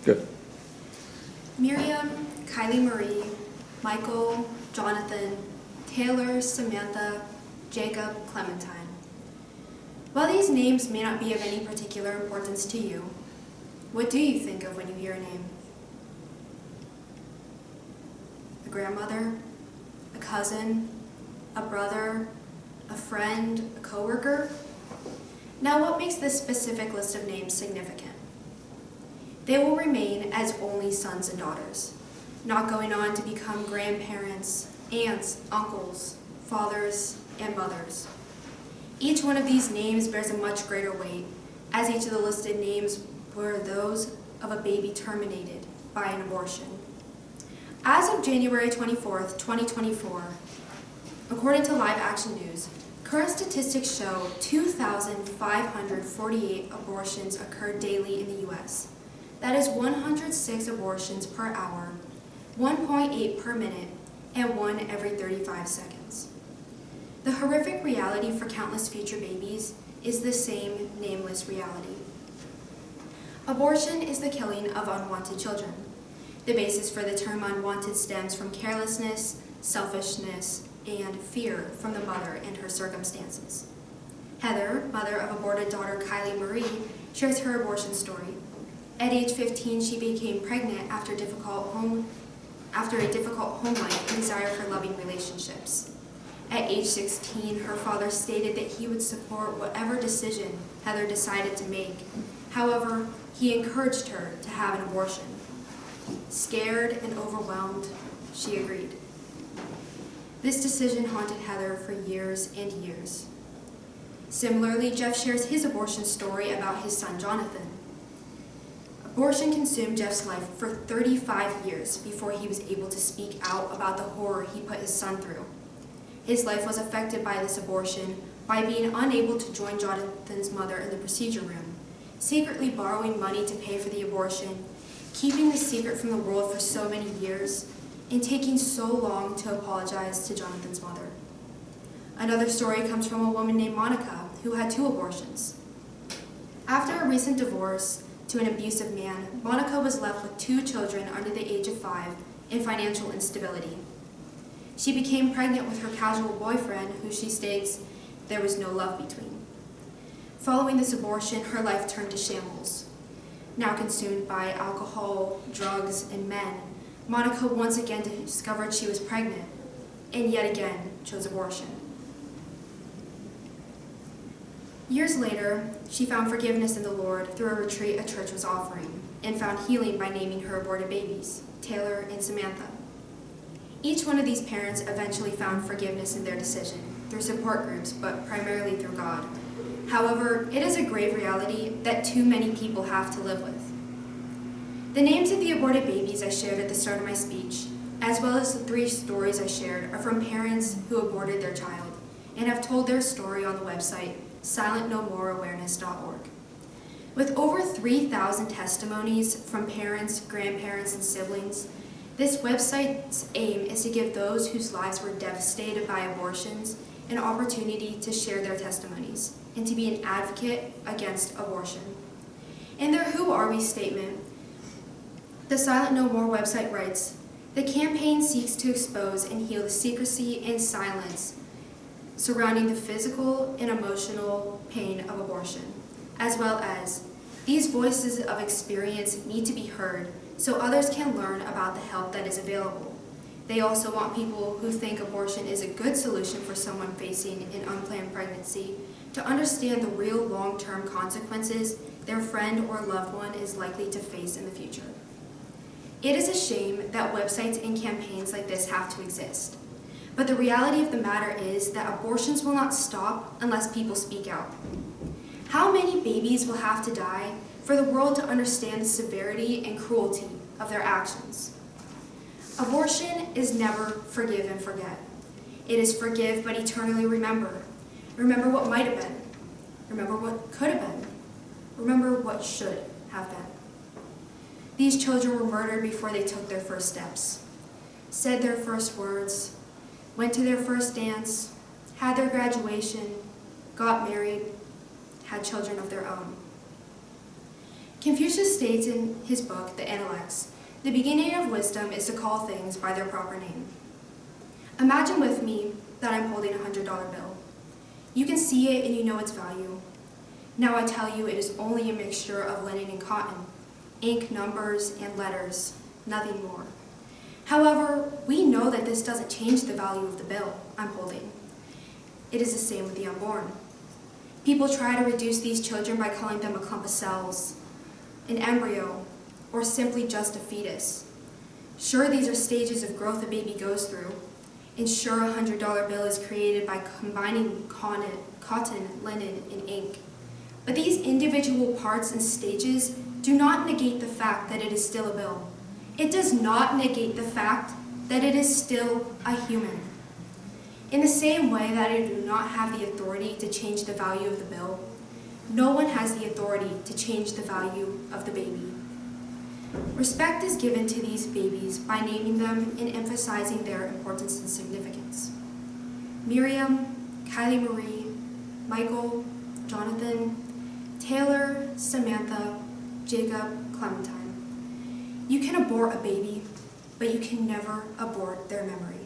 Good. Miriam, Kylie Marie, Michael, Jonathan, Taylor, Samantha, Jacob, Clementine. While these names may not be of any particular importance to you, what do you think of when you hear a name? A grandmother, a cousin, a brother, a friend, a coworker? Now, what makes this specific list of names significant? They will remain as only sons and daughters, not going on to become grandparents, aunts, uncles, fathers, and mothers. Each one of these names bears a much greater weight, as each of the listed names were those of a baby terminated by an abortion. As of January 24th, 2024, according to Live Action News, current statistics show 2,548 abortions occur daily in the U.S. That is 106 abortions per hour, 1.8 per minute, and 1 every 35 seconds. The horrific reality for countless future babies is the same nameless reality. Abortion is the killing of unwanted children. The basis for the term unwanted stems from carelessness, selfishness, and fear from the mother and her circumstances. Heather, mother of aborted daughter Kylie Marie, shares her abortion story. At age 15, she became pregnant after a difficult home life and desire for loving relationships. At age 16, her father stated that he would support whatever decision Heather decided to make. However, he encouraged her to have an abortion. Scared and overwhelmed, she agreed. This decision haunted Heather for years and years. Similarly, Jeff shares his abortion story about his son Jonathan. Abortion consumed Jeff's life for 35 years before he was able to speak out about the horror he put his son through. His life was affected by this abortion by being unable to join Jonathan's mother in the procedure room, secretly borrowing money to pay for the abortion, keeping the secret from the world for so many years, and taking so long to apologize to Jonathan's mother. Another story comes from a woman named Monica who had 2 abortions. After a recent divorce to an abusive man, Monica was left with 2 children under the age of 5 and financial instability. She became pregnant with her casual boyfriend, who she states there was no love between. Following this abortion, her life turned to shambles. Now consumed by alcohol, drugs, and men, Monica once again discovered she was pregnant, and yet again chose abortion. Years later, she found forgiveness in the Lord through a retreat a church was offering, and found healing by naming her aborted babies, Taylor and Samantha. Each one of these parents eventually found forgiveness in their decision, through support groups, but primarily through God. However, it is a grave reality that too many people have to live with. The names of the aborted babies I shared at the start of my speech, as well as the 3 stories I shared, are from parents who aborted their child and have told their story on the website silentnomoorawareness.org. With over 3,000 testimonies from parents, grandparents, and siblings, this website's aim is to give those whose lives were devastated by abortions an opportunity to share their testimonies and to be an advocate against abortion. In their Who Are We statement, the Silent No More website writes, "The campaign seeks to expose and heal the secrecy and silence surrounding the physical and emotional pain of abortion, as well as these voices of experience need to be heard so others can learn about the help that is available. They also want people who think abortion is a good solution for someone facing an unplanned pregnancy to understand the real long-term consequences their friend or loved one is likely to face in the future." It is a shame that websites and campaigns like this have to exist. But the reality of the matter is that abortions will not stop unless people speak out. How many babies will have to die for the world to understand the severity and cruelty of their actions? Abortion is never forgive and forget. It is forgive but eternally remember. Remember what might have been. Remember what could have been. Remember what should have been. These children were murdered before they took their first steps, said their first words, went to their first dance, had their graduation, got married, had children of their own. Confucius states in his book, The Analects, the beginning of wisdom is to call things by their proper name. Imagine with me that I'm holding a $100 bill. You can see it and you know its value. Now I tell you it is only a mixture of linen and cotton, ink, numbers, and letters, nothing more. However, we know that this doesn't change the value of the bill I'm holding. It is the same with the unborn. People try to reduce these children by calling them a clump of cells, an embryo, or simply just a fetus. Sure, these are stages of growth a baby goes through, and sure, a $100 bill is created by combining cotton, linen, and ink. But these individual parts and stages do not negate the fact that it is still a bill. It does not negate the fact that it is still a human. In the same way that I do not have the authority to change the value of the bill, no one has the authority to change the value of the baby. Respect is given to these babies by naming them and emphasizing their importance and significance. Miriam, Kylie Marie, Michael, Jonathan, Taylor, Samantha, Jacob, Clementine. You can abort a baby, but you can never abort their memory.